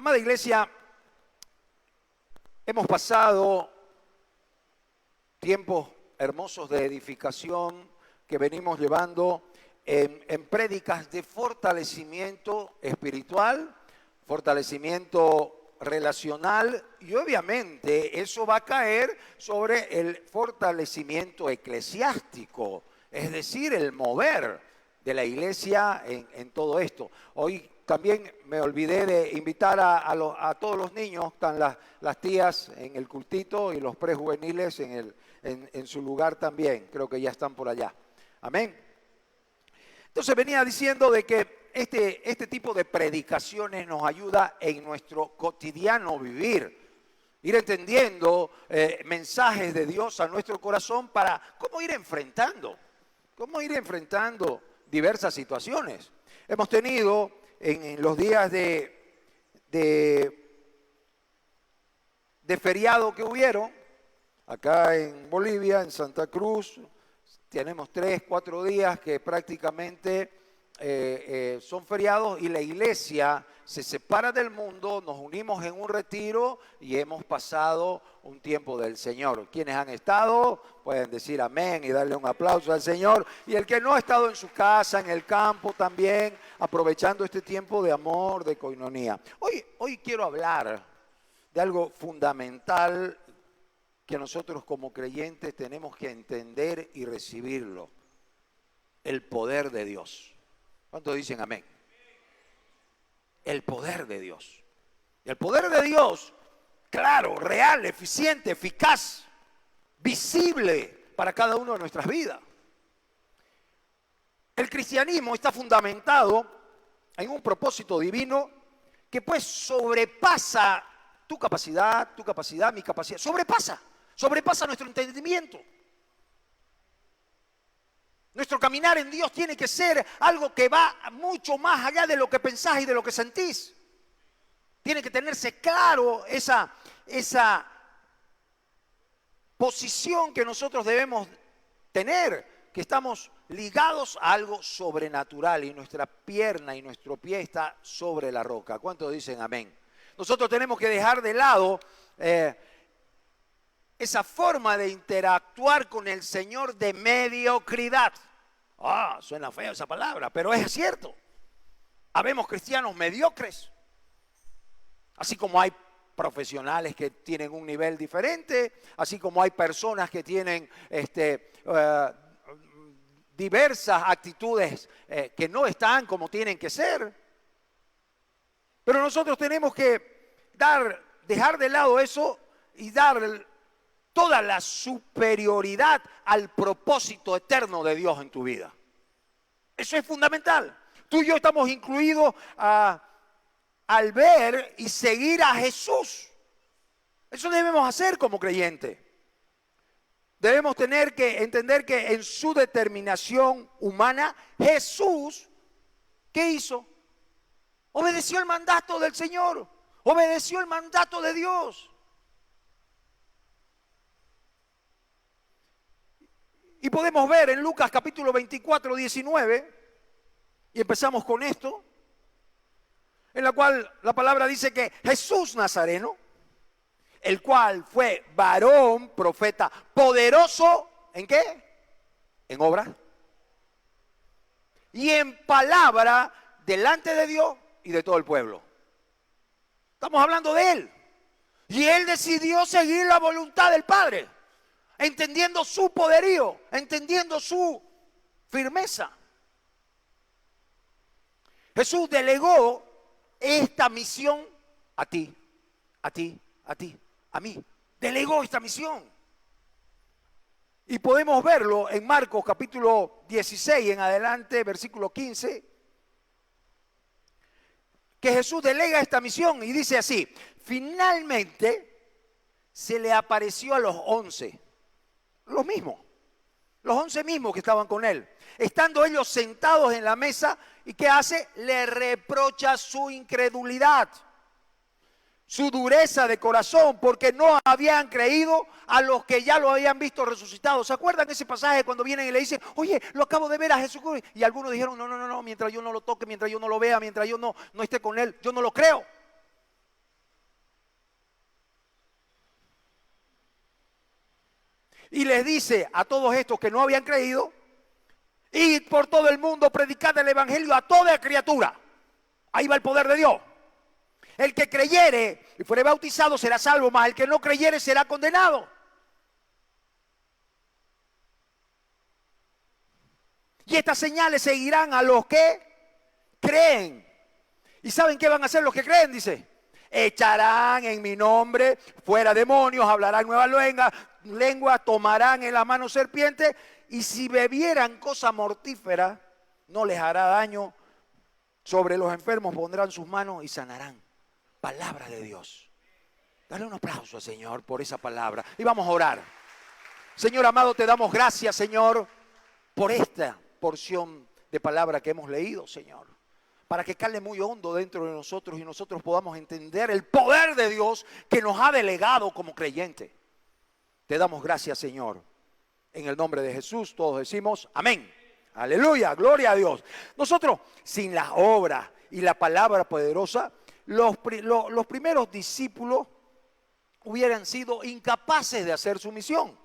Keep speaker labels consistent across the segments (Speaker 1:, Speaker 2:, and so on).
Speaker 1: Amada iglesia, hemos pasado tiempos hermosos de edificación que venimos llevando en prédicas de fortalecimiento espiritual, fortalecimiento relacional, y obviamente eso va a caer sobre el fortalecimiento eclesiástico, es decir, el mover de la iglesia en todo esto. Hoy también me olvidé de invitar a todos los niños, están las tías en el cultito y los prejuveniles en su lugar también, creo que ya están por allá. Amén. Entonces venía diciendo de que este tipo de predicaciones nos ayuda en nuestro cotidiano vivir, ir entendiendo mensajes de Dios a nuestro corazón para cómo ir enfrentando diversas situaciones. Hemos tenido en los días de feriado que hubieron, acá en Bolivia, en Santa Cruz, tenemos 3, 4 días que prácticamente son feriados y la iglesia se separa del mundo, nos unimos en un retiro y hemos pasado un tiempo del Señor. Quienes han estado pueden decir amén y darle un aplauso al Señor. Y el que no ha estado en su casa, en el campo también, aprovechando este tiempo de amor, de coinonía. Hoy quiero hablar de algo fundamental que nosotros como creyentes tenemos que entender y recibirlo. El poder de Dios. ¿Cuántos dicen amén? El poder de Dios. El poder de Dios, claro, real, eficiente, eficaz, visible para cada uno de nuestras vidas. El cristianismo está fundamentado en un propósito divino que pues sobrepasa tu capacidad, mi capacidad, sobrepasa nuestro entendimiento. Nuestro caminar en Dios tiene que ser algo que va mucho más allá de lo que pensás y de lo que sentís. Tiene que tenerse claro esa posición que nosotros debemos tener, que estamos ligados a algo sobrenatural y nuestra pierna y nuestro pie está sobre la roca. ¿Cuántos dicen amén? Nosotros tenemos que dejar de lado esa forma de interactuar con el Señor de mediocridad. Suena feo esa palabra, pero es cierto. Habemos cristianos mediocres, así como hay profesionales que tienen un nivel diferente, así como hay personas que tienen diversas actitudes que no están como tienen que ser. Pero nosotros tenemos que dejar de lado eso y dar toda la superioridad al propósito eterno de Dios en tu vida. Eso es fundamental. Tú y yo estamos incluidos al ver y seguir a Jesús. Eso debemos hacer como creyentes. Debemos tener que entender que en su determinación humana, Jesús, ¿qué hizo? Obedeció el mandato del Señor, obedeció el mandato de Dios. Y podemos ver en Lucas capítulo 24, 19, y empezamos con esto, en la cual la palabra dice que Jesús Nazareno, el cual fue varón, profeta, poderoso, ¿en qué? En obra. Y en palabra delante de Dios y de todo el pueblo. Estamos hablando de él. Y él decidió seguir la voluntad del Padre, entendiendo su poderío, entendiendo su firmeza. Jesús delegó esta misión a ti, a mí. Delegó esta misión. Y podemos verlo en Marcos capítulo 16 en adelante, versículo 15, que Jesús delega esta misión y dice así: finalmente se le apareció a los 11. Los mismos, los 11 mismos que estaban con él. Estando ellos sentados en la mesa, ¿y qué hace? Le reprocha su incredulidad, su dureza de corazón, porque no habían creído a los que ya lo habían visto resucitado. ¿Se acuerdan ese pasaje cuando vienen y le dicen, oye, lo acabo de ver a Jesús? Y algunos dijeron, no, mientras yo no lo toque, mientras yo no lo vea, mientras yo no esté con él, yo no lo creo. Y les dice a todos estos que no habían creído: id por todo el mundo, predicad el evangelio a toda criatura. Ahí va el poder de Dios. El que creyere y fuere bautizado será salvo, mas el que no creyere será condenado. Y estas señales seguirán a los que creen. ¿Y saben qué van a hacer los que creen? Dice: echarán en mi nombre fuera demonios, hablarán nuevas lenguas, tomarán en la mano serpientes, y si bebieran cosa mortífera no les hará daño. Sobre los enfermos pondrán sus manos y sanarán. Palabra de Dios. Dale un aplauso al Señor por esa palabra. Y vamos a orar. Señor amado, te damos gracias, Señor, por esta porción de palabra que hemos leído, Señor, para que cale muy hondo dentro de nosotros y nosotros podamos entender el poder de Dios que nos ha delegado como creyente. Te damos gracias, Señor. En el nombre de Jesús todos decimos amén. Aleluya, gloria a Dios. Nosotros, sin las obras y la palabra poderosa, los primeros discípulos hubieran sido incapaces de hacer su misión.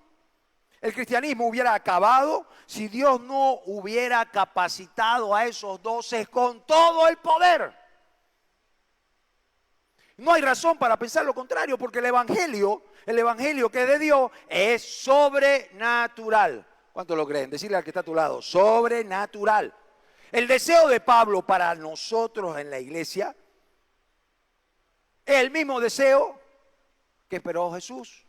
Speaker 1: El cristianismo hubiera acabado si Dios no hubiera capacitado a esos 12 con todo el poder. No hay razón para pensar lo contrario, porque el evangelio que es de Dios es sobrenatural. ¿Cuántos lo creen? Decirle al que está a tu lado: sobrenatural. El deseo de Pablo para nosotros en la iglesia es el mismo deseo que esperó Jesús.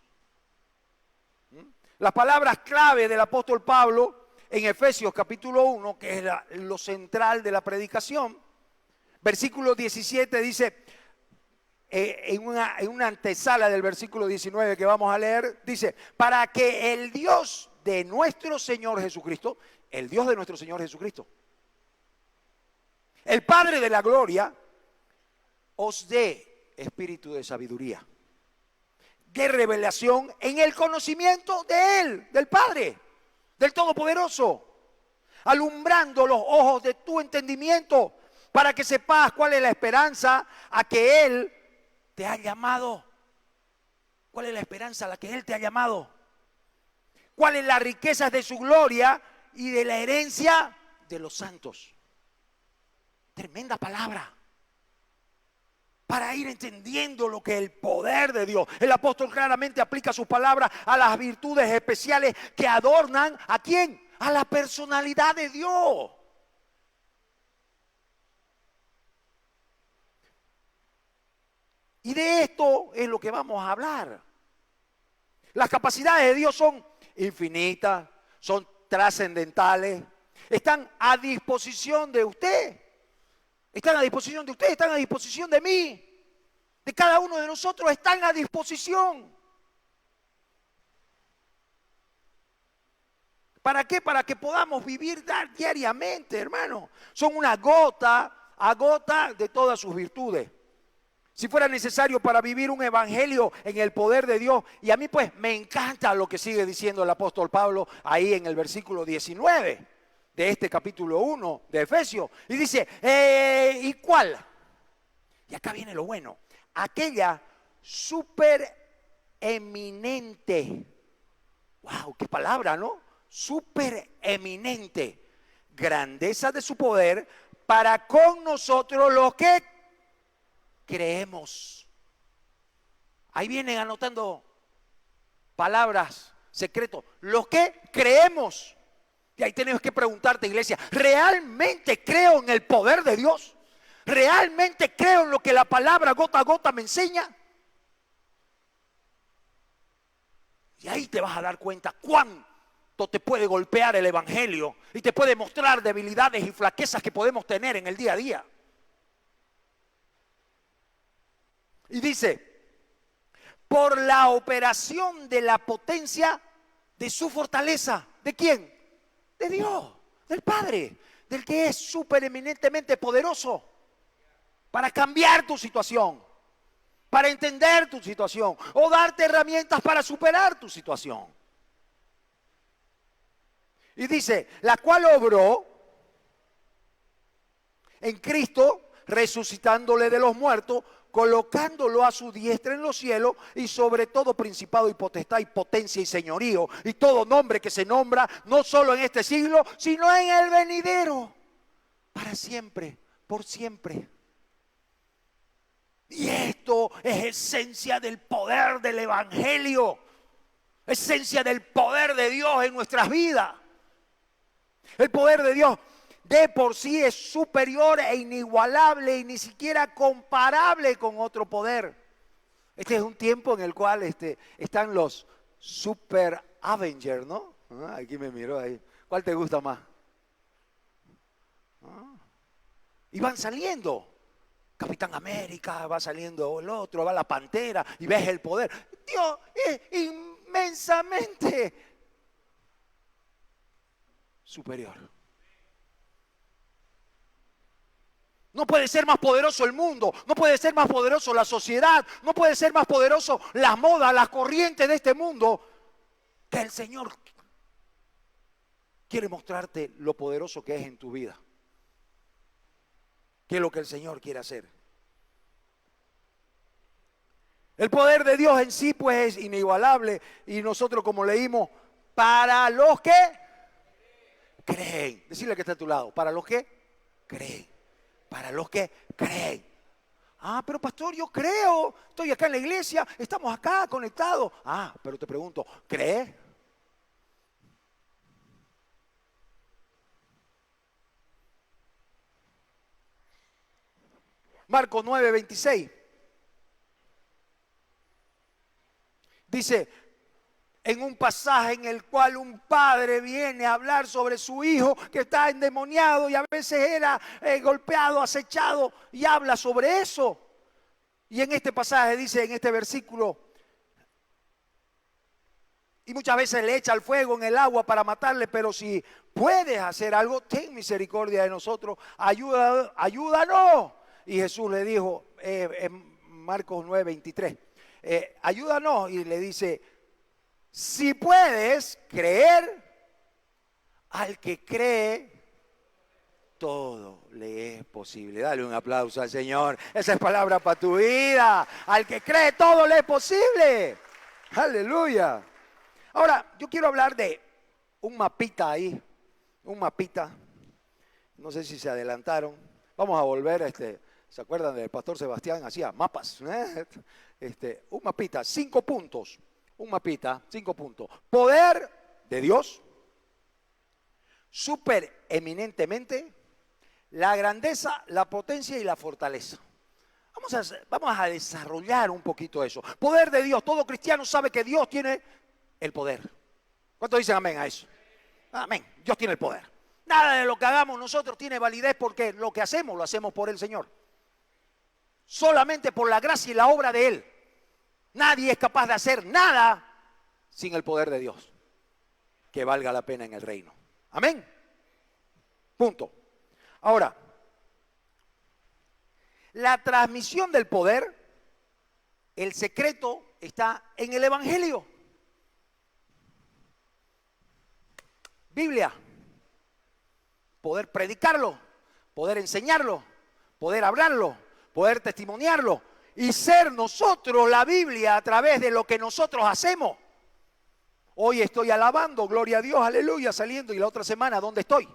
Speaker 1: Las palabras clave del apóstol Pablo en Efesios capítulo 1, que es lo central de la predicación, versículo 17 dice, en una antesala del versículo 19 que vamos a leer, dice: para que el Dios de nuestro Señor Jesucristo, el Dios de nuestro Señor Jesucristo, el Padre de la gloria, os dé espíritu de sabiduría, de revelación en el conocimiento de Él, del Padre, del Todopoderoso, alumbrando los ojos de tu entendimiento, para que sepas cuál es la esperanza a que Él te ha llamado. ¿Cuál es la esperanza a la que Él te ha llamado? ¿Cuál es la riqueza de su gloria y de la herencia de los santos? Tremenda palabra. Para ir entendiendo lo que es el poder de Dios. El apóstol claramente aplica sus palabras a las virtudes especiales que adornan ¿a quién? A la personalidad de Dios. Y de esto es lo que vamos a hablar. Las capacidades de Dios son infinitas, son trascendentales, están a disposición de usted. Están a disposición de usted, están a disposición de mí, de cada uno de nosotros, están a disposición. ¿Para qué? Para que podamos vivir diariamente, hermano. Son una gota a gota de todas sus virtudes. Si fuera necesario para vivir un evangelio en el poder de Dios, y a mí pues me encanta lo que sigue diciendo el apóstol Pablo ahí en el versículo 19. De este capítulo 1 de Efesios. Y dice, ¿y cuál? Y acá viene lo bueno. Aquella supereminente. Wow, qué palabra, ¿no? Supereminente. Grandeza de su poder para con nosotros los que creemos. Ahí vienen anotando palabras, secretos. Los que creemos. Y ahí tenemos que preguntarte, iglesia, ¿realmente creo en el poder de Dios? ¿Realmente creo en lo que la palabra gota a gota me enseña? Y ahí te vas a dar cuenta cuánto te puede golpear el evangelio y te puede mostrar debilidades y flaquezas que podemos tener en el día a día. Y dice, por la operación de la potencia de su fortaleza. ¿De quién? De Dios, del Padre, del que es supereminentemente poderoso para cambiar tu situación, para entender tu situación o darte herramientas para superar tu situación. Y dice, la cual obró en Cristo, resucitándole de los muertos colocándolo a su diestra en los cielos y sobre todo principado y potestad y potencia y señorío y todo nombre que se nombra, no solo en este siglo, sino en el venidero, para siempre, por siempre. Y esto es esencia del poder del evangelio, esencia del poder de Dios en nuestras vidas. El poder de Dios de por sí es superior e inigualable y ni siquiera comparable con otro poder. Este es un tiempo en el cual están los Super Avengers, ¿no? Aquí me miró ahí. ¿Cuál te gusta más? Y van saliendo. Capitán América, va saliendo el otro, va la Pantera y ves el poder. Dios es inmensamente superior. No puede ser más poderoso el mundo, no puede ser más poderoso la sociedad, no puede ser más poderoso las modas, las corrientes de este mundo, que el Señor quiere mostrarte lo poderoso que es en tu vida. ¿Qué es lo que el Señor quiere hacer? El poder de Dios en sí pues es inigualable y nosotros como leímos, para los que creen. Decirle que está a tu lado, para los que creen. Para los que creen. Ah, pero pastor, yo creo, estoy acá en la iglesia, estamos acá conectados. Ah, pero te pregunto, ¿crees? Marcos 9:26 dice, en un pasaje en el cual un padre viene a hablar sobre su hijo que está endemoniado y a veces era golpeado, acechado, y habla sobre eso. Y en este pasaje dice, en este versículo, y muchas veces le echa el fuego en el agua para matarle, pero si puedes hacer algo, ten misericordia de nosotros, ayúdanos. Y Jesús le dijo, en Marcos 9:23, ayúdanos, y le dice, si puedes creer, al que cree, todo le es posible. Dale un aplauso al Señor. Esa es palabra para tu vida. Al que cree, todo le es posible. Aleluya. Ahora, yo quiero hablar de un mapita ahí. Un mapita. No sé si se adelantaron. Vamos a volver a ¿se acuerdan del pastor Sebastián? Hacía mapas. Un mapita, 5 puntos. Un mapita, 5 puntos. Poder de Dios, super eminentemente, la grandeza, la potencia y la fortaleza. Vamos a desarrollar un poquito eso. Poder de Dios, todo cristiano sabe que Dios tiene el poder. ¿Cuántos dicen amén a eso? Amén, Dios tiene el poder. Nada de lo que hagamos nosotros tiene validez porque lo que hacemos lo hacemos por el Señor. Solamente por la gracia y la obra de Él. Nadie es capaz de hacer nada sin el poder de Dios que valga la pena en el reino. Amén. Punto. Ahora, la transmisión del poder, el secreto está en el Evangelio. Biblia. Poder predicarlo, poder enseñarlo, poder hablarlo, poder testimoniarlo. Y ser nosotros la Biblia a través de lo que nosotros hacemos. Hoy estoy alabando, gloria a Dios, aleluya, saliendo. Y la otra semana, ¿dónde estoy?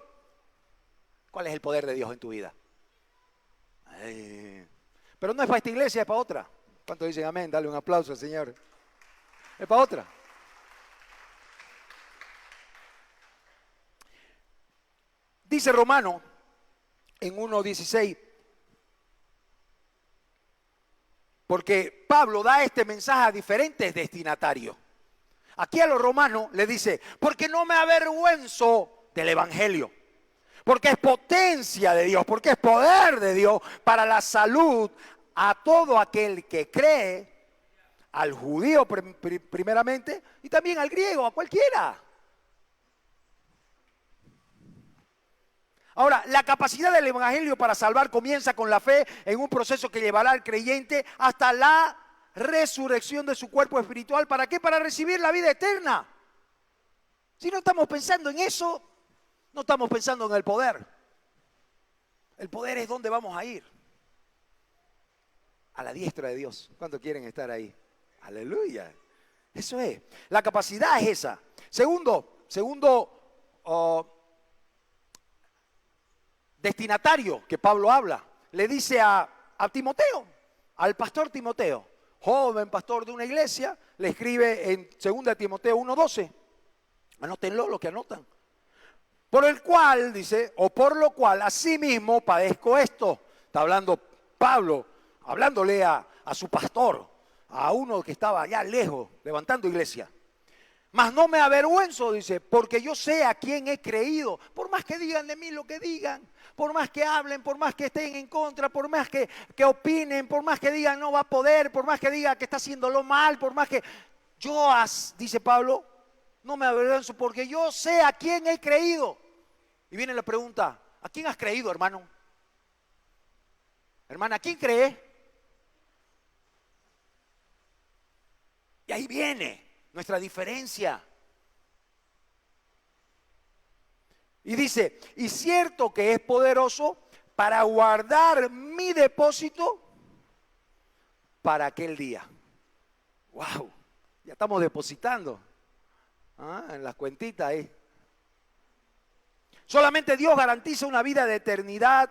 Speaker 1: ¿Cuál es el poder de Dios en tu vida? Pero no es para esta iglesia, es para otra. ¿Cuántos dicen amén? Dale un aplauso al Señor. Es para otra. Dice Romano en 1:16. Porque Pablo da este mensaje a diferentes destinatarios. Aquí a los romanos le dice, porque no me avergüenzo del evangelio. Porque es potencia de Dios, porque es poder de Dios para la salud a todo aquel que cree, al judío primeramente y también al griego, a cualquiera. Ahora, la capacidad del evangelio para salvar comienza con la fe en un proceso que llevará al creyente hasta la resurrección de su cuerpo espiritual. ¿Para qué? Para recibir la vida eterna. Si no estamos pensando en eso, no estamos pensando en el poder. El poder es donde vamos a ir. a la diestra de Dios. ¿Cuántos quieren estar ahí? Aleluya. Eso es. La capacidad es esa. Segundo, destinatario que Pablo habla, le dice a Timoteo, al pastor Timoteo, joven pastor de una iglesia, le escribe en 2 Timoteo 1:12. Anótenlo, lo que anotan. Por el cual, dice, o por lo cual, asimismo padezco esto. Está hablando Pablo, hablándole a su pastor, a uno que estaba allá lejos, levantando iglesia. Mas no me avergüenzo, dice, porque yo sé a quién he creído. Por más que digan de mí lo que digan, por más que hablen, por más que estén en contra, por más que opinen, por más que digan no va a poder, por más que digan que está haciéndolo mal, por más que... dice Pablo, no me avergüenzo porque yo sé a quién he creído. Y viene la pregunta, ¿a quién has creído, hermano? Hermana, ¿a quién cree? Y ahí viene nuestra diferencia. Y dice, y cierto que es poderoso para guardar mi depósito para aquel día. ¡Wow! Ya estamos depositando en las cuentitas ahí. Solamente Dios garantiza una vida de eternidad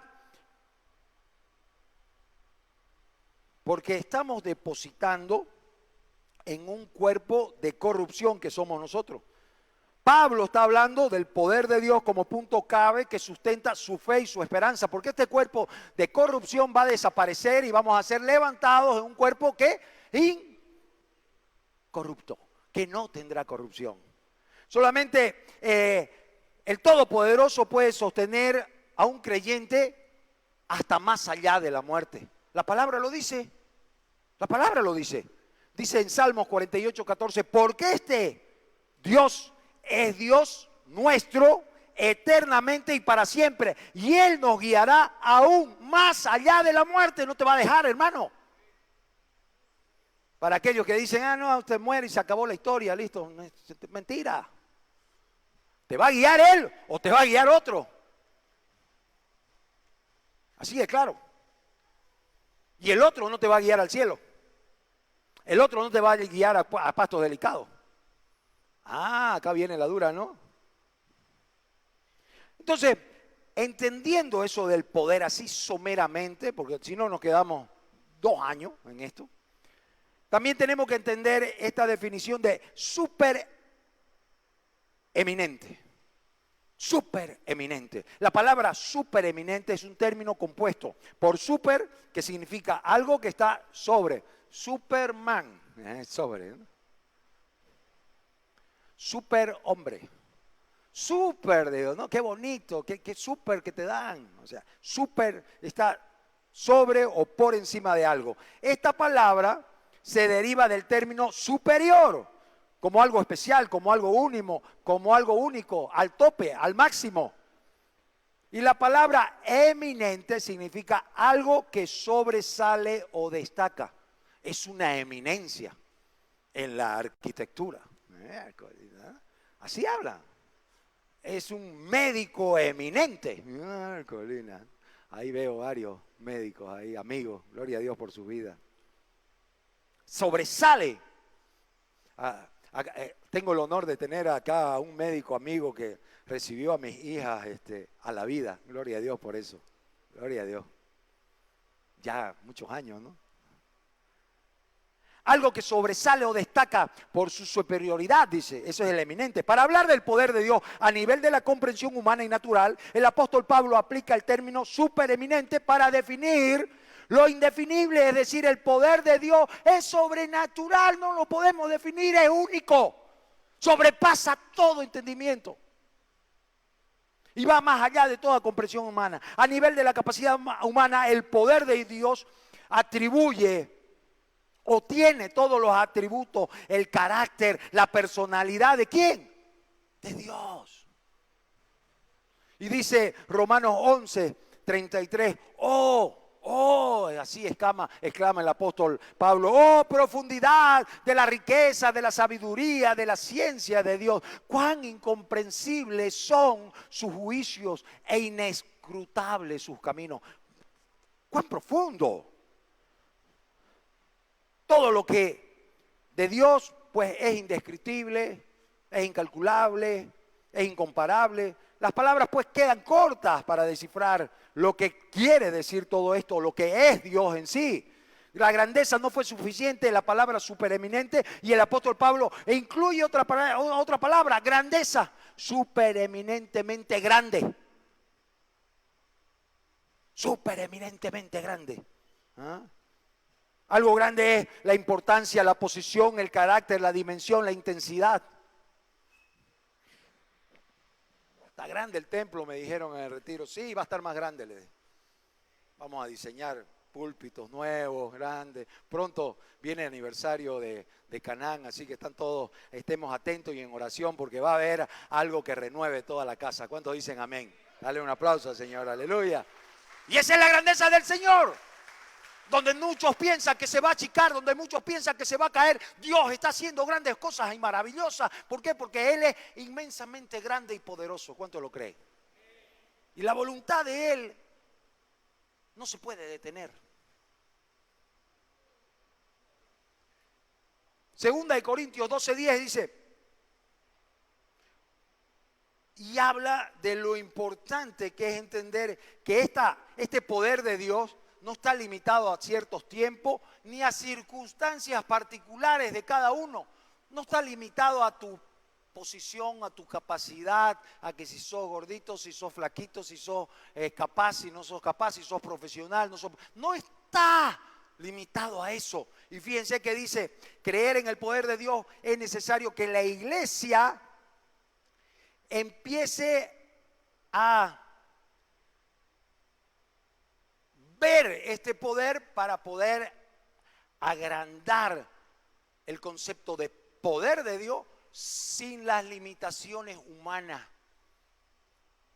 Speaker 1: porque estamos depositando en un cuerpo de corrupción que somos nosotros. Pablo está hablando del poder de Dios como punto clave que sustenta su fe y su esperanza, porque este cuerpo de corrupción va a desaparecer y vamos a ser levantados en un cuerpo que incorrupto, que no tendrá corrupción. Solamente el Todopoderoso puede sostener a un creyente hasta más allá de la muerte. La palabra lo dice, la palabra lo dice. Dice en Salmos 48:14, porque este Dios es Dios nuestro eternamente y para siempre. Y Él nos guiará aún más allá de la muerte. No te va a dejar, hermano. Para aquellos que dicen, no, usted muere y se acabó la historia, listo. Mentira. ¿Te va a guiar Él o te va a guiar otro? Así de claro. Y el otro no te va a guiar al cielo. El otro no te va a guiar a pastos delicados. Acá viene la dura, ¿no? Entonces, entendiendo eso del poder así someramente, porque si no nos quedamos 2 años en esto, también tenemos que entender esta definición de supereminente. Supereminente. La palabra supereminente es un término compuesto por super, que significa algo que está sobre. Superman, sobre, ¿no? Superhombre. Super, digo, ¿no? Qué bonito, qué super que te dan. O sea, super está sobre o por encima de algo. Esta palabra se deriva del término superior, como algo especial, como algo único, al tope, al máximo. Y la palabra eminente significa algo que sobresale o destaca. Es una eminencia en la arquitectura. Así habla. Es un médico eminente. Ahí veo varios médicos ahí, amigos. Gloria a Dios por su vida. Sobresale. Tengo el honor de tener acá a un médico amigo que recibió a mis hijas a la vida. Gloria a Dios por eso. Gloria a Dios. Ya muchos años, ¿no? Algo que sobresale o destaca por su superioridad, dice, eso es el eminente. Para hablar del poder de Dios a nivel de la comprensión humana y natural, el apóstol Pablo aplica el término supereminente para definir lo indefinible, es decir, el poder de Dios es sobrenatural, no lo podemos definir, es único, sobrepasa todo entendimiento y va más allá de toda comprensión humana. A nivel de la capacidad humana, el poder de Dios atribuye o tiene todos los atributos, el carácter, la personalidad de ¿quién? De Dios. Y dice Romanos 11:33, así exclama el apóstol Pablo, profundidad de la riqueza, de la sabiduría, de la ciencia de Dios, cuán incomprensibles son sus juicios e inescrutables sus caminos. Cuán profundo. todo lo que de Dios pues es indescriptible, es incalculable, es incomparable. Las palabras pues quedan cortas para descifrar lo que quiere decir todo esto, lo que es Dios en sí. La grandeza no fue suficiente, la palabra supereminente, y el apóstol Pablo incluye otra palabra, grandeza, supereminentemente grande. Supereminentemente grande. ¿Ah? Algo grande es la importancia, la posición, el carácter, la dimensión, la intensidad. Está grande el templo, me dijeron en el retiro. Sí, va a estar más grande, le dije. Vamos a diseñar púlpitos nuevos, grandes. Pronto viene el aniversario de Canaán, así que estemos atentos y en oración porque va a haber algo que renueve toda la casa. ¿Cuántos dicen amén? Dale un aplauso al Señor, aleluya. Y esa es la grandeza del Señor. Donde muchos piensan que se va a achicar, donde muchos piensan que se va a caer, Dios está haciendo grandes cosas y maravillosas. ¿Por qué? Porque Él es inmensamente grande y poderoso. ¿Cuánto lo cree? Y la voluntad de Él no se puede detener. Segunda de Corintios 12:10 dice, y habla de lo importante que es entender que este poder de Dios no está limitado a ciertos tiempos ni a circunstancias particulares de cada uno. No está limitado a tu posición, a tu capacidad, a que si sos gordito, si sos flaquito, si sos capaz, si no sos capaz, si sos profesional, no está limitado a eso. Y fíjense que dice, creer en el poder de Dios es necesario que la iglesia empiece a ver este poder para poder agrandar el concepto de poder de Dios sin las limitaciones humanas.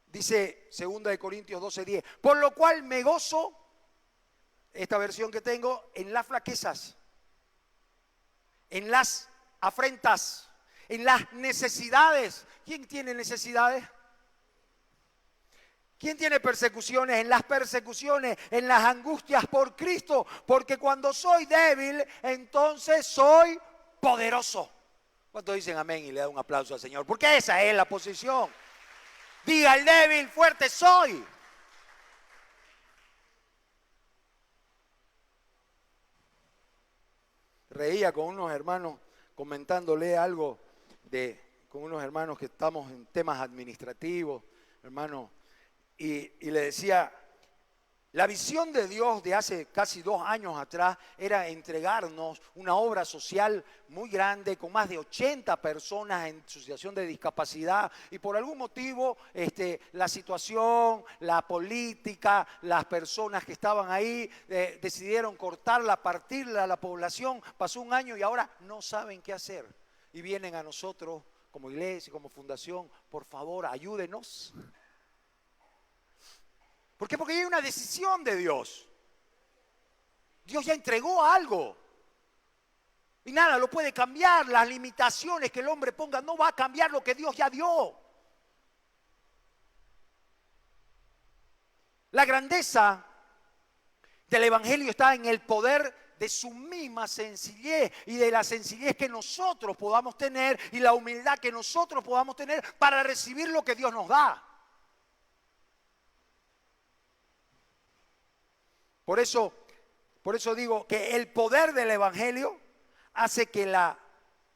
Speaker 1: Dice 2 de Corintios 12:10, por lo cual me gozo, esta versión que tengo, en las flaquezas, en las afrentas, en las necesidades. ¿Quién tiene necesidades? ¿Quién tiene persecuciones? En las persecuciones, en las angustias por Cristo, porque cuando soy débil, entonces soy poderoso. ¿Cuántos dicen amén y le dan un aplauso al Señor? Porque esa es la posición. Diga el débil, fuerte soy. Reía con unos hermanos comentándole algo con unos hermanos que estamos en temas administrativos, hermano. Y le decía, la visión de Dios de hace casi 2 años atrás era entregarnos una obra social muy grande con más de 80 personas en situación de discapacidad y por algún motivo la situación, la política, las personas que estaban ahí decidieron cortarla, partirla a la población. Pasó 1 año y ahora no saben qué hacer y vienen a nosotros como iglesia, como fundación, por favor ayúdenos. ¿Por qué? Porque hay una decisión de Dios. Dios ya entregó algo. Y nada lo puede cambiar. Las limitaciones que el hombre ponga no va a cambiar lo que Dios ya dio. La grandeza del Evangelio está en el poder de su misma sencillez y de la sencillez que nosotros podamos tener y la humildad que nosotros podamos tener para recibir lo que Dios nos da. Por eso digo que el poder del Evangelio hace que la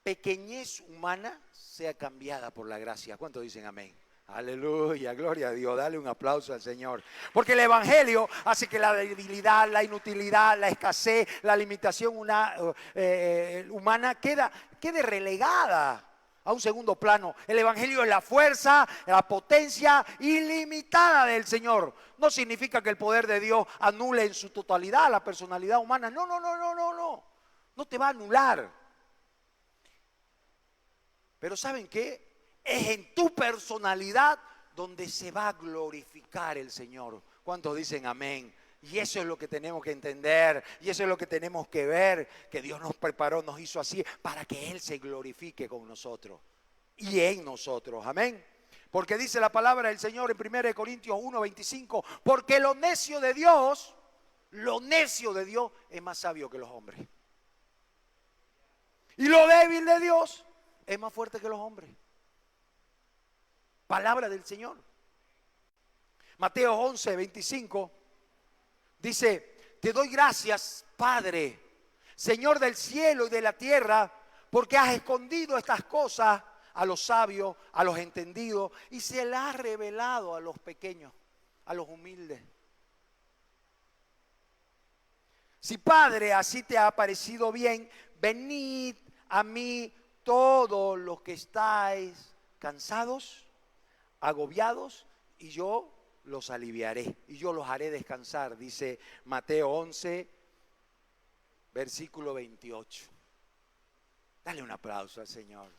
Speaker 1: pequeñez humana sea cambiada por la gracia. ¿Cuántos dicen amén? Aleluya, gloria a Dios, dale un aplauso al Señor. Porque el Evangelio hace que la debilidad, la inutilidad, la escasez, la limitación humana quede relegada a un segundo plano. El Evangelio es la fuerza, la potencia ilimitada del Señor. No significa que el poder de Dios anule en su totalidad la personalidad humana. No. No te va a anular. Pero ¿saben qué? Es en tu personalidad donde se va a glorificar el Señor. ¿Cuántos dicen amén? Y eso es lo que tenemos que entender, y eso es lo que tenemos que ver, que Dios nos preparó, nos hizo así, para que Él se glorifique con nosotros y en nosotros, amén. Porque dice la palabra del Señor en 1 Corintios 1:25, porque lo necio de Dios es más sabio que los hombres. Y lo débil de Dios es más fuerte que los hombres. Palabra del Señor. Mateo 11, 25 dice: te doy gracias, Padre, Señor del cielo y de la tierra, porque has escondido estas cosas a los sabios, a los entendidos, y se las has revelado a los pequeños, a los humildes. Si, Padre, así te ha parecido bien, venid a mí todos los que estáis cansados, agobiados, y yo los aliviaré, y yo los haré descansar, dice Mateo 11, versículo 28. Dale un aplauso al Señor.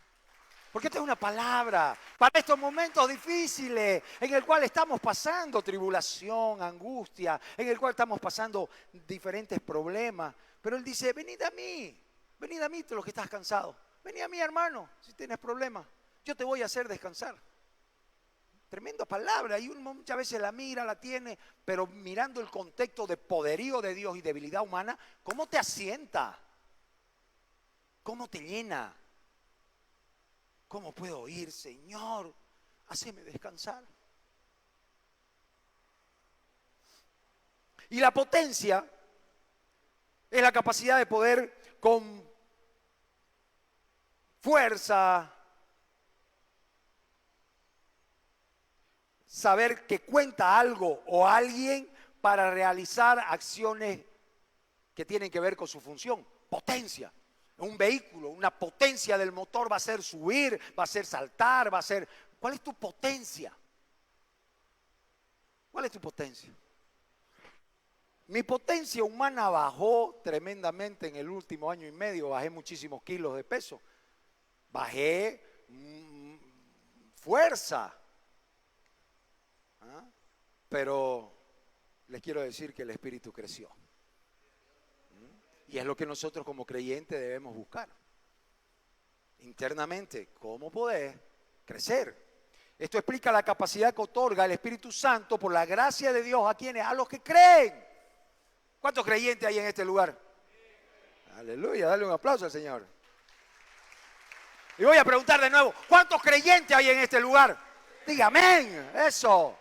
Speaker 1: Porque esta es una palabra para estos momentos difíciles en el cual estamos pasando tribulación, angustia, en el cual estamos pasando diferentes problemas. Pero Él dice: venid a mí todos los que estás cansados. Venid a mí, hermano, si tienes problemas. Yo te voy a hacer descansar. Tremenda palabra, y uno muchas veces la mira, la tiene, pero mirando el contexto de poderío de Dios y debilidad humana, ¿cómo te asienta? ¿Cómo te llena? ¿Cómo puedo oír, Señor? Haceme descansar. Y la potencia es la capacidad de poder con fuerza saber que cuenta algo o alguien para realizar acciones que tienen que ver con su función. Potencia. Un vehículo, una potencia del motor va a ser subir, va a ser saltar, va a ser... ¿Cuál es tu potencia? ¿Cuál es tu potencia? Mi potencia humana bajó tremendamente en el último año y medio. Bajé muchísimos kilos de peso. Bajé fuerza. ¿Ah? Pero les quiero decir que el espíritu creció. Y es lo que nosotros como creyentes debemos buscar. Internamente, ¿cómo poder crecer? Esto explica la capacidad que otorga el Espíritu Santo por la gracia de Dios. ¿A quiénes? A los que creen. ¿Cuántos creyentes hay en este lugar? Aleluya, dale un aplauso al Señor. Y voy a preguntar de nuevo: ¿cuántos creyentes hay en este lugar? Diga amén, eso.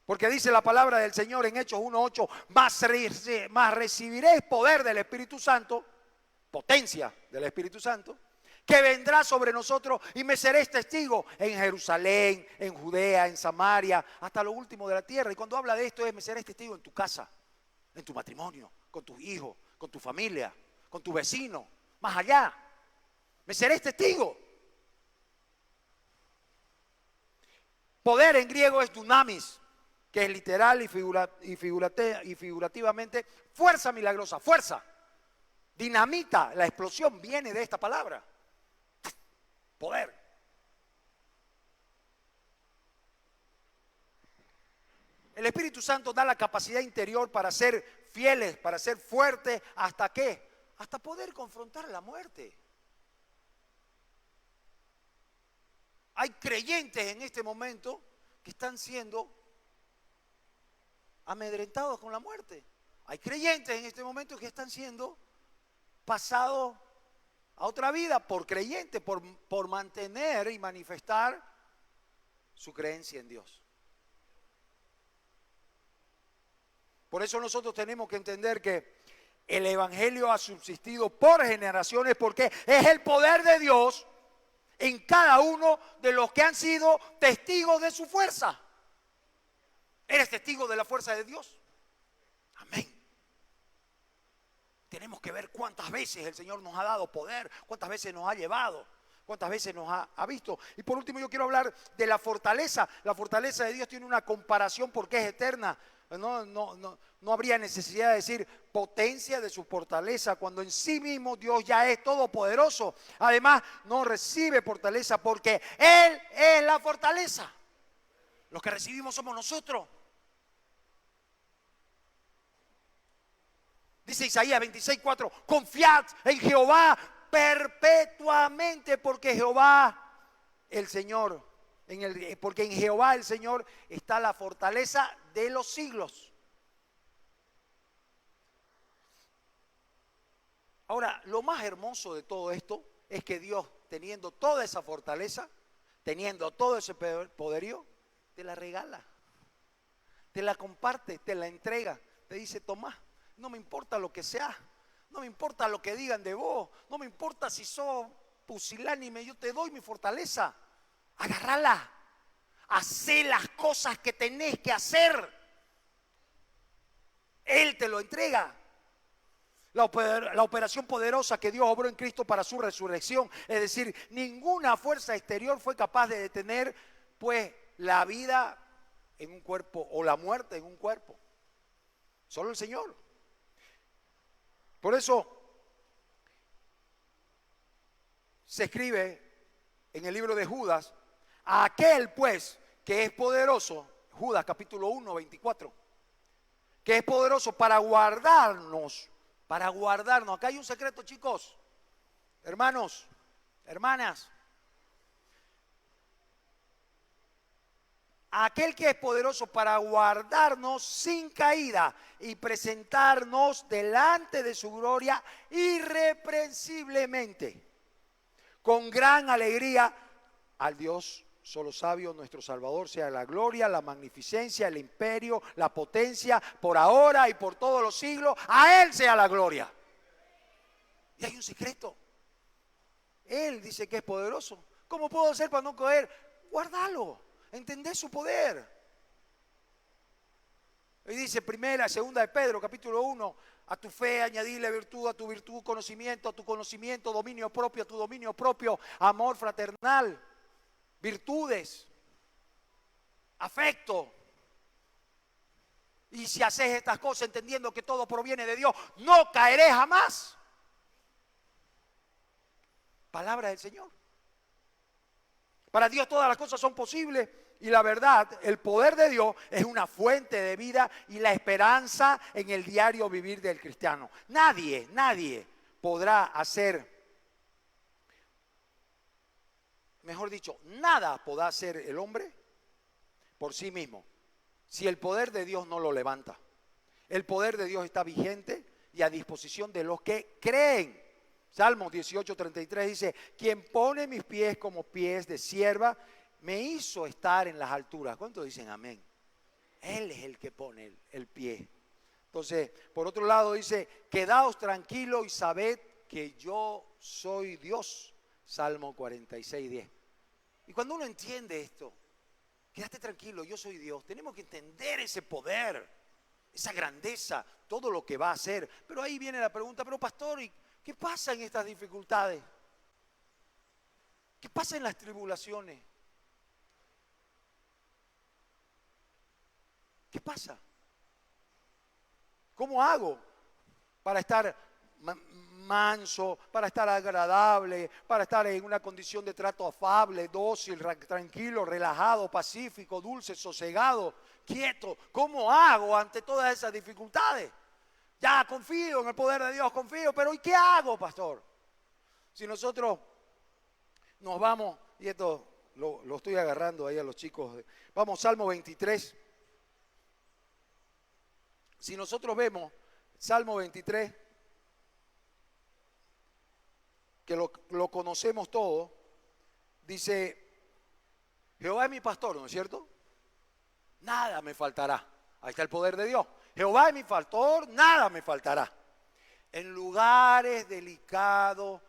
Speaker 1: Porque dice la palabra del Señor en Hechos 1:8, más recibiréis poder del Espíritu Santo, potencia del Espíritu Santo, que vendrá sobre nosotros, y me seréis testigo en Jerusalén, en Judea, en Samaria, hasta lo último de la tierra. Y cuando habla de esto es: me seréis testigo en tu casa, en tu matrimonio, con tus hijos, con tu familia, con tu vecino, más allá. Me seréis testigo. Poder en griego es dunamis, que es literal y figurativamente fuerza milagrosa, fuerza. Dinamita, la explosión viene de esta palabra. Poder. El Espíritu Santo da la capacidad interior para ser fieles, para ser fuertes. ¿Hasta qué? Hasta poder confrontar la muerte. Hay creyentes en este momento que están siendo amedrentados con la muerte. Hay creyentes en este momento que están siendo pasados a otra vida por creyentes, por mantener y manifestar su creencia en Dios. Por eso nosotros tenemos que entender que el Evangelio ha subsistido por generaciones, porque es el poder de Dios en cada uno de los que han sido testigos de su fuerza. ¿Eres testigo de la fuerza de Dios? Amén. Tenemos que ver cuántas veces el Señor nos ha dado poder, cuántas veces nos ha llevado, cuántas veces nos ha visto. Y por último yo quiero hablar de la fortaleza. La fortaleza de Dios tiene una comparación porque es eterna. No habría necesidad de decir potencia de su fortaleza cuando en sí mismo Dios ya es todopoderoso. Además no recibe fortaleza porque Él es la fortaleza. Los que recibimos somos nosotros. Dice Isaías 26:4, confiad en Jehová perpetuamente, porque Jehová el Señor, porque en Jehová el Señor está la fortaleza de los siglos. Ahora, lo más hermoso de todo esto es que Dios, teniendo toda esa fortaleza, teniendo todo ese poderío, te la regala, te la comparte, te la entrega. Te dice, tomá, no me importa lo que sea, no me importa lo que digan de vos, no me importa si sos pusilánime, yo te doy mi fortaleza. Agárrala, hacé las cosas que tenés que hacer. Él te lo entrega. La operación poderosa que Dios obró en Cristo para su resurrección. Es decir, ninguna fuerza exterior fue capaz de detener pues la vida en un cuerpo o la muerte en un cuerpo. Solo el Señor. Por eso se escribe en el libro de Judas, a aquel pues que es poderoso, Judas capítulo 1, 24, que es poderoso para guardarnos. Acá hay un secreto, chicos, hermanos, hermanas. Aquel que es poderoso para guardarnos sin caída y presentarnos delante de su gloria irreprensiblemente, con gran alegría. Al Dios solo sabio, nuestro Salvador, sea la gloria, la magnificencia, el imperio, la potencia, por ahora y por todos los siglos. A Él sea la gloria. Y hay un secreto. Él dice que es poderoso. ¿Cómo puedo hacer para no caer? Guárdalo. ¿Entendés su poder? Y dice segunda de Pedro, capítulo 1, a tu fe añadirle virtud, a tu virtud conocimiento, a tu conocimiento dominio propio, a tu dominio propio amor fraternal, virtudes, afecto. Y si haces estas cosas entendiendo que todo proviene de Dios, no caeré jamás. Palabra del Señor. Para Dios todas las cosas son posibles y la verdad, el poder de Dios es una fuente de vida y la esperanza en el diario vivir del cristiano. Nadie podrá hacer, mejor dicho, nada podrá hacer el hombre por sí mismo si el poder de Dios no lo levanta. El poder de Dios está vigente y a disposición de los que creen. Salmos 18:33 dice, quien pone mis pies como pies de sierva, me hizo estar en las alturas. ¿Cuántos dicen amén? Él es el que pone el pie. Entonces, por otro lado dice, quedaos tranquilos y sabed que yo soy Dios. Salmo 46:10. Y cuando uno entiende esto, quédate tranquilo, yo soy Dios. Tenemos que entender ese poder, esa grandeza, todo lo que va a hacer. Pero ahí viene la pregunta, pero pastor, ¿qué pasa en estas dificultades? ¿Qué pasa en las tribulaciones? ¿Qué pasa? ¿Cómo hago para estar manso, para estar agradable, para estar en una condición de trato afable, dócil, tranquilo, relajado, pacífico, dulce, sosegado, quieto? ¿Cómo hago ante todas esas dificultades? Ya confío en el poder de Dios, confío, pero ¿y qué hago, pastor? Si nosotros nos vamos, y esto lo estoy agarrando ahí a los chicos, vamos, Salmo 23. Si nosotros vemos Salmo 23, que lo conocemos todo, dice, Jehová es mi pastor, ¿no es cierto? Nada me faltará. Ahí está el poder de Dios. Jehová es mi pastor, nada me faltará. En lugares delicados,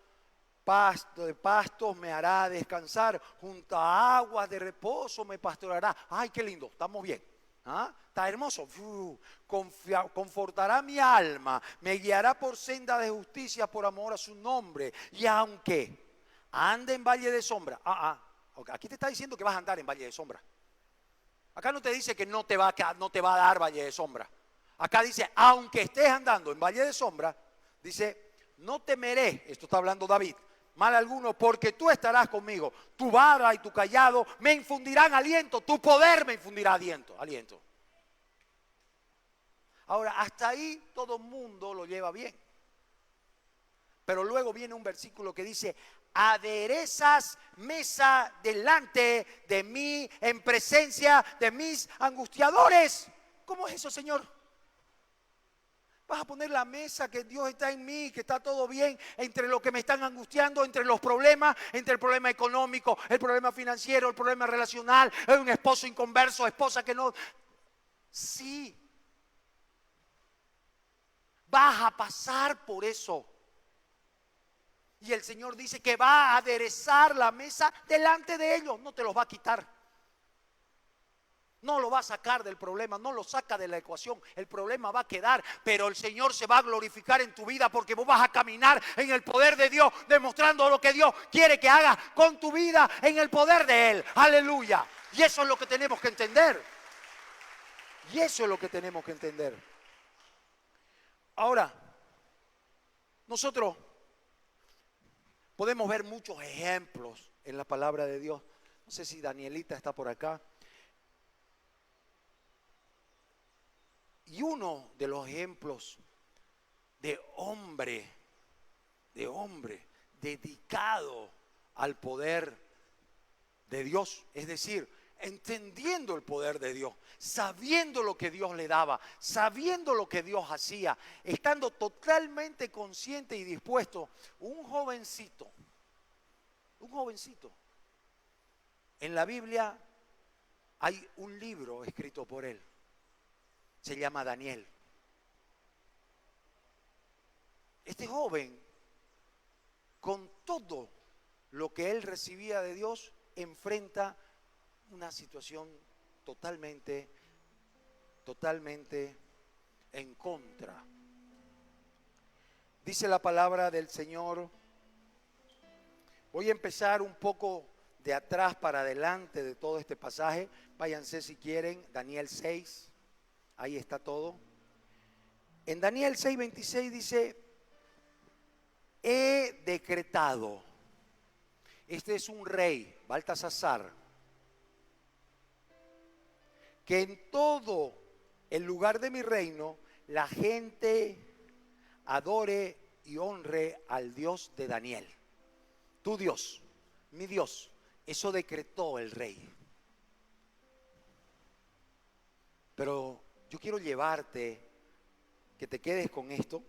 Speaker 1: pastos me hará descansar, junto a aguas de reposo me pastoreará. Ay, qué lindo, estamos bien. ¿Ah? Está hermoso. Confortará mi alma, me guiará por senda de justicia por amor a su nombre. Y aunque ande en valle de sombra, aquí te está diciendo que vas a andar en valle de sombra. Acá no te dice que no te va a dar valle de sombra. Acá dice, aunque estés andando en valle de sombra, dice, no temeré, esto está hablando David, mal alguno, porque tú estarás conmigo. Tu vara y tu cayado me infundirán aliento, tu poder me infundirá aliento. Ahora, hasta ahí todo el mundo lo lleva bien. Pero luego viene un versículo que dice, aderezas mesa delante de mí en presencia de mis angustiadores. ¿Cómo es eso, Señor? Vas a poner la mesa, que Dios está en mí, que está todo bien, entre lo que me están angustiando, entre los problemas, entre el problema económico, el problema financiero, el problema relacional, un esposo inconverso, esposa que no. Sí, vas a pasar por eso. Y el Señor dice que va a aderezar la mesa delante de ellos, no te los va a quitar. No lo va a sacar del problema, no lo saca de la ecuación. El problema va a quedar, pero el Señor se va a glorificar en tu vida porque vos vas a caminar en el poder de Dios, demostrando lo que Dios quiere que hagas con tu vida en el poder de Él. Aleluya. Y eso es lo que tenemos que entender. Y eso es lo que tenemos que entender. Ahora, nosotros podemos ver muchos ejemplos en la palabra de Dios. No sé si Danielita está por acá. Y uno de los ejemplos de hombre dedicado al poder de Dios, es decir, entendiendo el poder de Dios, sabiendo lo que Dios le daba, sabiendo lo que Dios hacía, estando totalmente consciente y dispuesto, un jovencito. En la Biblia hay un libro escrito por él. Se llama Daniel. Este joven, con todo lo que él recibía de Dios, enfrenta una situación totalmente en contra. Dice la palabra del Señor. Voy a empezar un poco de atrás para adelante de todo este pasaje. Váyanse si quieren, Daniel 6. Ahí está todo. En Daniel 6:26 dice: he decretado. Este es un rey, Baltasar, que en todo el lugar de mi reino la gente adore y honre al Dios de Daniel. Tu Dios, mi Dios. Eso decretó el rey. Pero yo quiero llevarte, que te quedes con esto.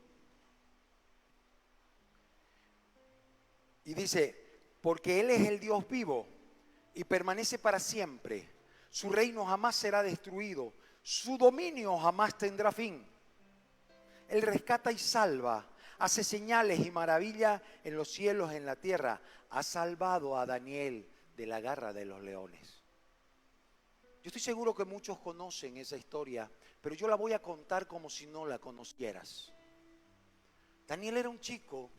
Speaker 1: Y dice: porque Él es el Dios vivo y permanece para siempre. Su reino jamás será destruido. Su dominio jamás tendrá fin. Él rescata y salva. Hace señales y maravillas en los cielos, en la tierra. Ha salvado a Daniel de la garra de los leones. Yo estoy seguro que muchos conocen esa historia, pero yo la voy a contar como si no la conocieras. Daniel era un chico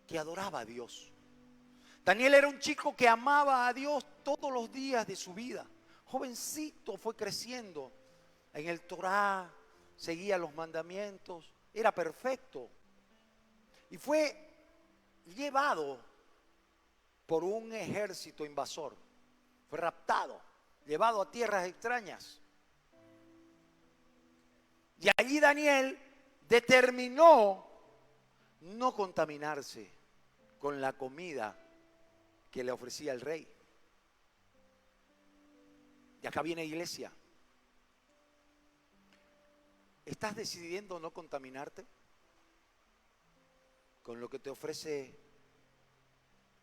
Speaker 1: que adoraba a Dios. Daniel era un chico que amaba a Dios todos los días de su vida. Jovencito, fue creciendo en el Torá, seguía los mandamientos, era perfecto. Y fue llevado por un ejército invasor. Fue raptado, llevado a tierras extrañas. Y allí Daniel determinó no contaminarse con la comida que le ofrecía el rey. Y acá viene iglesia. ¿Estás decidiendo no contaminarte con lo que te ofrece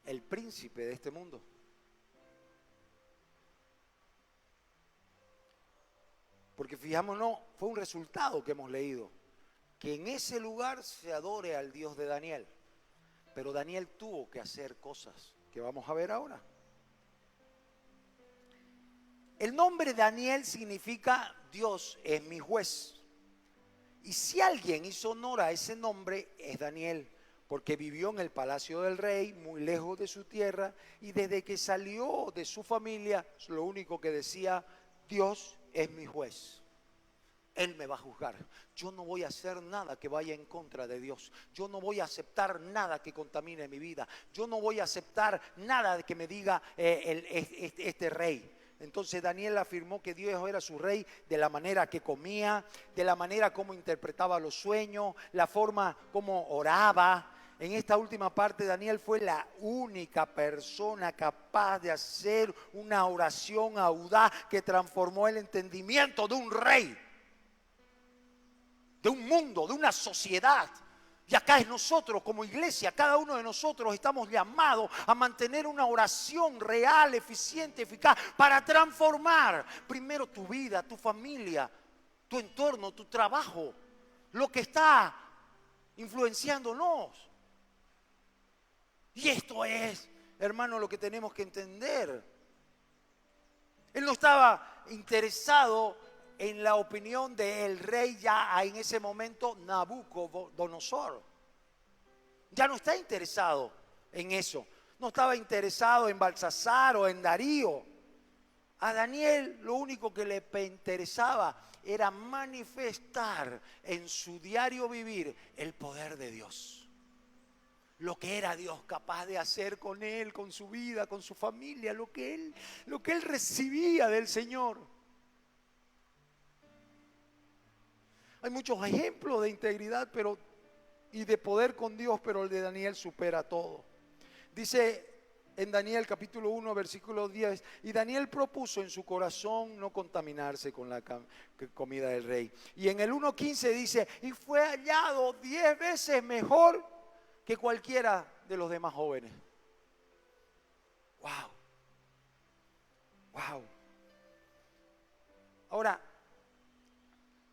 Speaker 1: el príncipe de este mundo? Porque fijámonos, fue un resultado que hemos leído, que en ese lugar se adore al Dios de Daniel. Pero Daniel tuvo que hacer cosas que vamos a ver ahora. El nombre Daniel significa Dios es mi juez. Y si alguien hizo honor a ese nombre, es Daniel, porque vivió en el palacio del rey, muy lejos de su tierra, y desde que salió de su familia, lo único que decía: Dios es mi juez. Él me va a juzgar. Yo no voy a hacer nada que vaya en contra de Dios. Yo no voy a aceptar nada que contamine mi vida. Yo no voy a aceptar nada de que me diga este rey. Entonces Daniel afirmó que Dios era su rey de la manera que comía, de la manera como interpretaba los sueños, la forma como oraba. En esta última parte, Daniel fue la única persona capaz de hacer una oración audaz que transformó el entendimiento de un rey. de un mundo, de una sociedad. Y acá es nosotros como iglesia, cada uno de nosotros estamos llamados a mantener una oración real, eficiente, eficaz, para transformar primero tu vida, tu familia, tu entorno, tu trabajo, lo que está influenciándonos. Y esto es, hermano, lo que tenemos que entender. Él no estaba interesado en la opinión del rey ya en ese momento, Nabucodonosor. Ya no está interesado en eso. No estaba interesado en Balsasar o en Darío. A Daniel lo único que le interesaba era manifestar en su diario vivir el poder de Dios. Lo que era Dios capaz de hacer con él, con su vida, con su familia, lo que él recibía del Señor. Hay muchos ejemplos de integridad y de poder con Dios, pero el de Daniel supera todo. Dice en Daniel capítulo 1, versículo 10, y Daniel propuso en su corazón no contaminarse con la comida del rey. Y en el 1:15 dice, y fue hallado 10 veces mejor que cualquiera de los demás jóvenes. Wow. Wow. Ahora,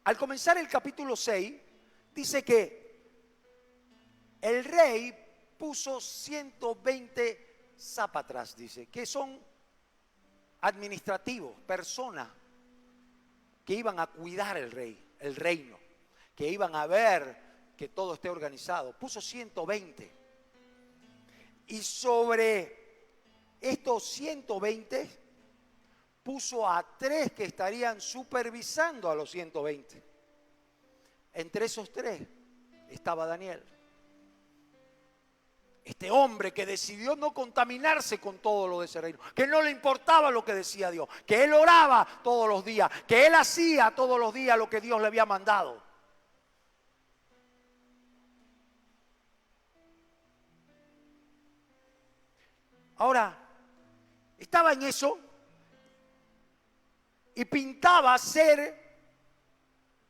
Speaker 1: al comenzar el capítulo 6, dice que el rey puso 120 sápatras, dice, que son administrativos, personas que iban a cuidar el reino, que iban a ver que todo esté organizado. Puso 120. Y sobre estos 120 puso a 3 que estarían supervisando a los 120. Entre esos 3 estaba Daniel. Este hombre que decidió no contaminarse con todo lo de ese reino, que no le importaba lo que decía Dios, que él oraba todos los días, que él hacía todos los días lo que Dios le había mandado. Ahora, estaba en eso y pintaba ser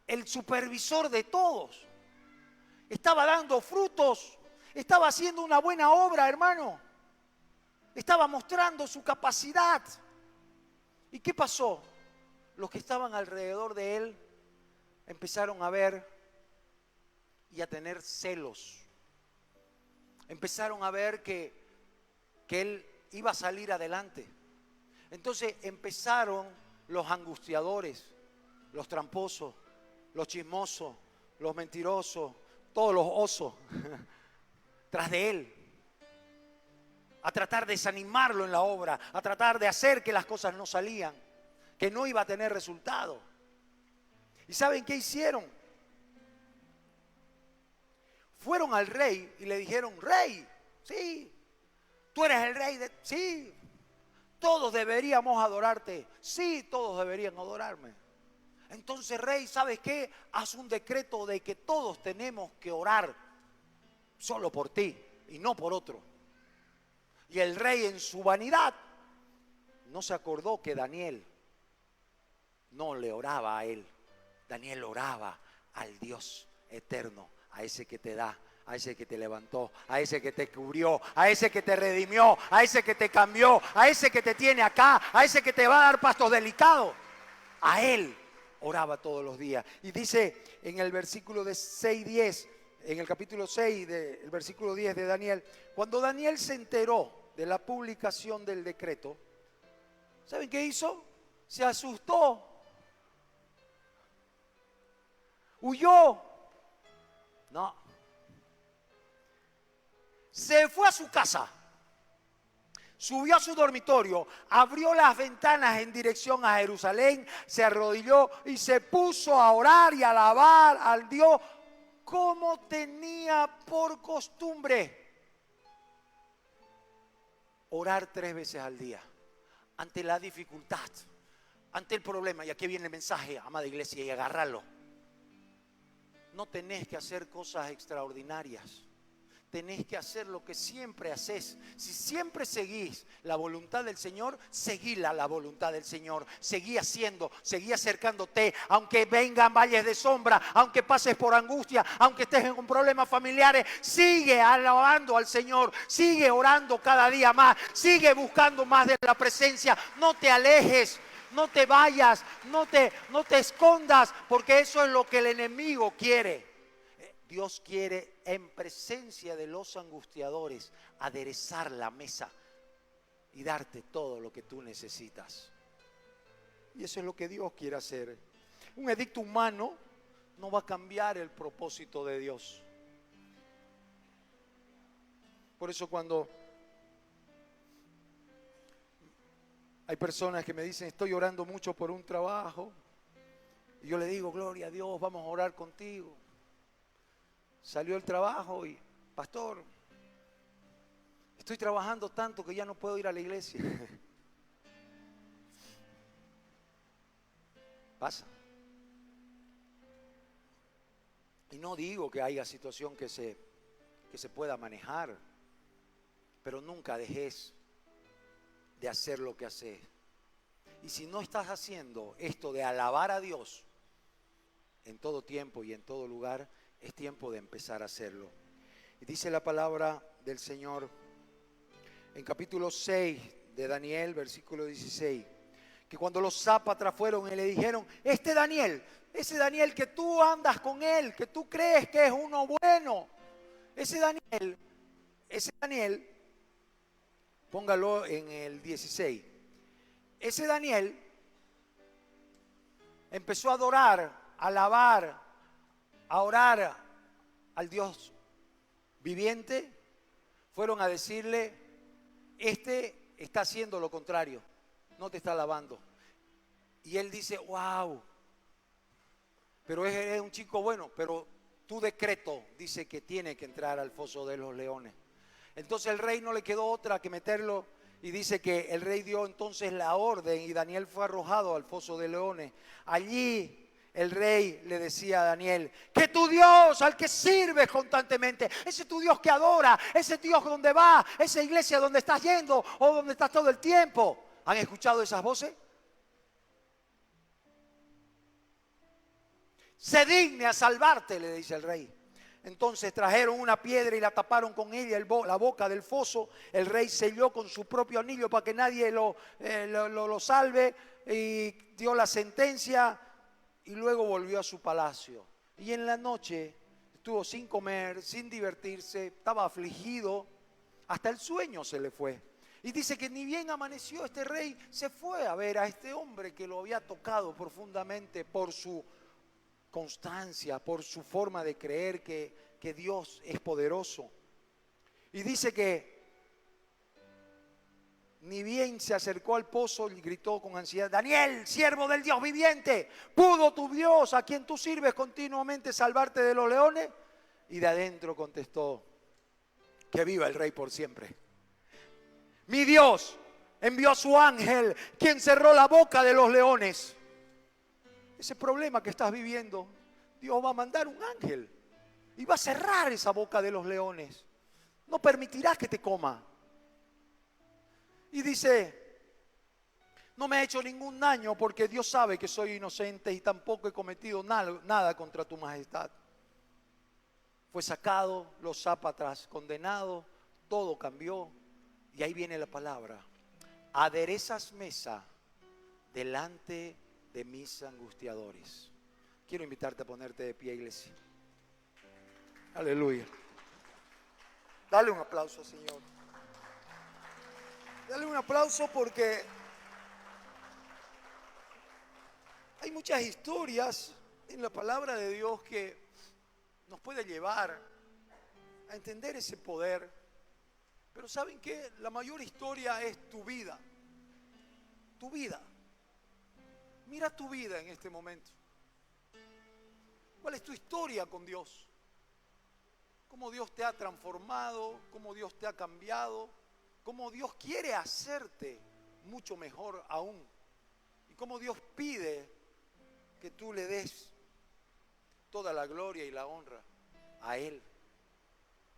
Speaker 1: el supervisor de todos. Estaba dando frutos, estaba haciendo una buena obra, hermano. Estaba mostrando su capacidad. ¿Y qué pasó? Los que estaban alrededor de él empezaron a ver y a tener celos. Empezaron a ver que él iba a salir adelante. Entonces empezaron los angustiadores, los tramposos, los chismosos, los mentirosos, todos los osos tras de él, a tratar de desanimarlo en la obra, a tratar de hacer que las cosas no salían, que no iba a tener resultado. ¿Y saben qué hicieron? Fueron al rey y le dijeron, rey, sí, tú eres el rey sí, todos deberíamos adorarte, sí, todos deberían adorarme. Entonces, rey, ¿sabes qué? Haz un decreto de que todos tenemos que orar solo por ti y no por otro. Y el rey en su vanidad no se acordó que Daniel no le oraba a él. Daniel oraba al Dios eterno, a ese que te da, a ese que te levantó, a ese que te cubrió, a ese que te redimió, a ese que te cambió, a ese que te tiene acá, a ese que te va a dar pastos delicados. A él oraba todos los días. Y dice en el versículo de 6:10, en el capítulo 6, del versículo 10 de Daniel, cuando Daniel se enteró de la publicación del decreto, ¿saben qué hizo? Se asustó, huyó, no, se fue a su casa, subió a su dormitorio, abrió las ventanas en dirección a Jerusalén, se arrodilló y se puso a orar y a alabar al Dios como tenía por costumbre. Orar 3 veces al día, ante la dificultad, ante el problema. Y aquí viene el mensaje, amada iglesia, y agarrarlo. No tenés que hacer cosas extraordinarias. tenés que hacer lo que siempre haces. Si siempre seguís la voluntad del Señor, seguí la voluntad del Señor. Seguí haciendo, seguí acercándote, aunque vengan valles de sombra, aunque pases por angustia, aunque estés con problemas familiares, sigue alabando al Señor, sigue orando cada día más, sigue buscando más de la presencia. No te alejes, no te vayas, no te escondas, porque eso es lo que el enemigo quiere. Dios quiere, en presencia de los angustiadores, aderezar la mesa y darte todo lo que tú necesitas. Y eso es lo que Dios quiere hacer. Un edicto humano no va a cambiar el propósito de Dios. Por eso cuando hay personas que me dicen, estoy orando mucho por un trabajo, y yo le digo, gloria a Dios, vamos a orar contigo. Salió el trabajo y, pastor, estoy trabajando tanto que ya no puedo ir a la iglesia. Pasa. Y no digo que haya situación que se pueda manejar, pero nunca dejes de hacer lo que haces. Y si no estás haciendo esto de alabar a Dios en todo tiempo y en todo lugar, es tiempo de empezar a hacerlo. Y dice la palabra del Señor en capítulo 6 de Daniel, versículo 16, que cuando los zápatras fueron y le dijeron, ese Daniel que tú andas con él, que tú crees que es uno bueno, ese Daniel, póngalo en el 16, ese Daniel empezó a adorar, a alabar, a orar al Dios viviente. Fueron a decirle, este está haciendo lo contrario, no te está alabando. Y él dice, wow, pero es un chico bueno, pero tu decreto dice que tiene que entrar al foso de los leones. Entonces el rey no le quedó otra que meterlo, y dice que el rey dio entonces la orden y Daniel fue arrojado al foso de leones. Allí el rey le decía a Daniel, que tu Dios al que sirves constantemente, ese tu Dios que adora, ese Dios donde va, esa iglesia donde estás yendo o donde estás todo el tiempo. ¿Han escuchado esas voces? Se digne a salvarte, le dice el rey. Entonces trajeron una piedra y la taparon con ella la boca del foso. El rey selló con su propio anillo para que nadie lo salve, y dio la sentencia y luego volvió a su palacio. Y en la noche estuvo sin comer, sin divertirse, estaba afligido, hasta el sueño se le fue. Y dice que ni bien amaneció, este rey se fue a ver a este hombre que lo había tocado profundamente por su constancia, por su forma de creer que Dios es poderoso. Y dice que ni bien se acercó al pozo y gritó con ansiedad, Daniel, siervo del Dios viviente, ¿pudo tu Dios, a quien tú sirves continuamente, salvarte de los leones? Y de adentro contestó, que viva el rey por siempre. Mi Dios envió a su ángel, quien cerró la boca de los leones. Ese problema que estás viviendo, Dios va a mandar un ángel y va a cerrar esa boca de los leones. No permitirá que te coma. Y dice, no me ha hecho ningún daño porque Dios sabe que soy inocente y tampoco he cometido nada contra tu majestad. Fue sacado, los zápatras condenados, todo cambió. Y ahí viene la palabra, aderezas mesa delante de mis angustiadores. Quiero invitarte a ponerte de pie, iglesia. Aleluya. Dale un aplauso, Señor. Dale un aplauso porque hay muchas historias en la palabra de Dios que nos puede llevar a entender ese poder. Pero ¿saben qué? La mayor historia es tu vida. Tu vida. Mira tu vida en este momento. ¿Cuál es tu historia con Dios? ¿Cómo Dios te ha transformado? ¿Cómo Dios te ha cambiado? ¿Cómo Dios quiere hacerte mucho mejor aún? ¿Y cómo Dios pide que tú le des toda la gloria y la honra a Él?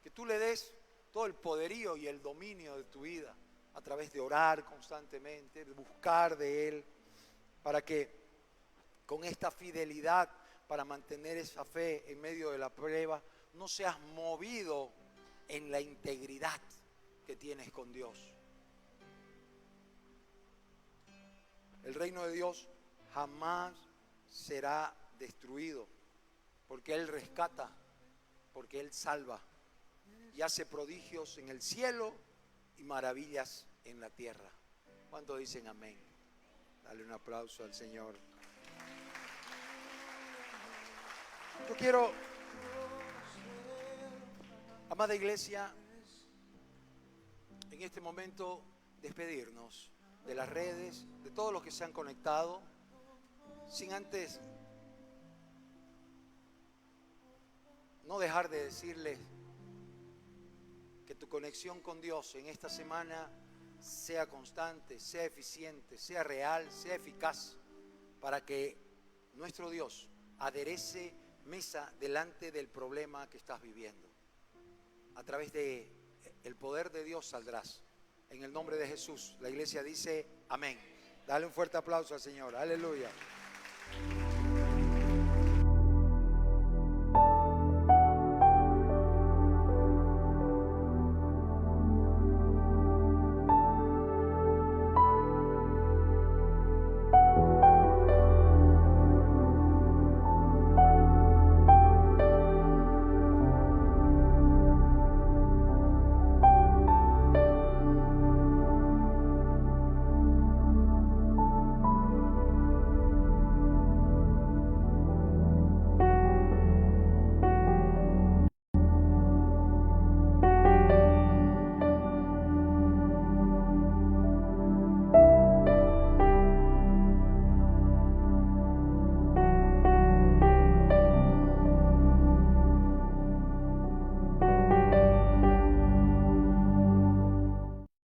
Speaker 1: Que tú le des todo el poderío y el dominio de tu vida a través de orar constantemente, de buscar de Él, para que con esta fidelidad para mantener esa fe en medio de la prueba, no seas movido en la integridad que tienes con Dios. El reino de Dios jamás será destruido, porque Él rescata, porque Él salva y hace prodigios en el cielo y maravillas en la tierra. ¿Cuántos dicen amén? Dale un aplauso al Señor. Yo quiero, amada iglesia, en este momento despedirnos de las redes, de todos los que se han conectado, sin antes no dejar de decirles que tu conexión con Dios en esta semana sea constante, sea eficiente, sea real, sea eficaz, para que nuestro Dios aderece mesa delante del problema que estás viviendo. A través de el poder de Dios saldrás. En el nombre de Jesús, la iglesia dice amén. Dale un fuerte aplauso al Señor. Aleluya.